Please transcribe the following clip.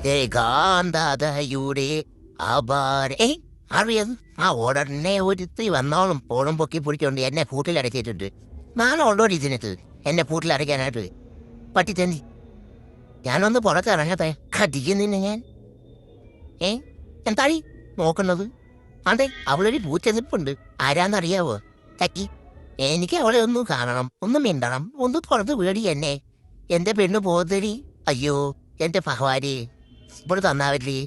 ഏകാന്തതയുടെ അപാരേ അറിയത് ആ ഉടനെ ഒരുത്തി വന്നോളും പോളും പൊക്കി പിടിച്ചോണ്ട് എന്നെ കൂട്ടിലടച്ചിട്ടുണ്ട്. നാളെ ഉള്ളോ ഇതിനകത്ത് എന്നെ കൂട്ടിലടയ്ക്കാനായിട്ട് പറ്റിത്തന്നി. ഞാനൊന്ന് പുറത്തിറങ്ങട്ടെ, കടിക്കുന്നില്ല ഞാൻ. എന്തായി നോക്കുന്നത്? അതെ, അവളൊരു പൂച്ചെതിപ്പുണ്ട്. ആരാന്നറിയാവോ? തക്കി. എനിക്ക് അവളെ ഒന്ന് കാണണം, ഒന്ന് മിണ്ടണം, ഒന്ന് പുറത്ത് വീടി എന്നെ. എന്റെ പെണ്ണ് പോതരി. അയ്യോ എന്റെ ഭഗവാനെ, ഇവിടെ തന്നാവില്ലേ?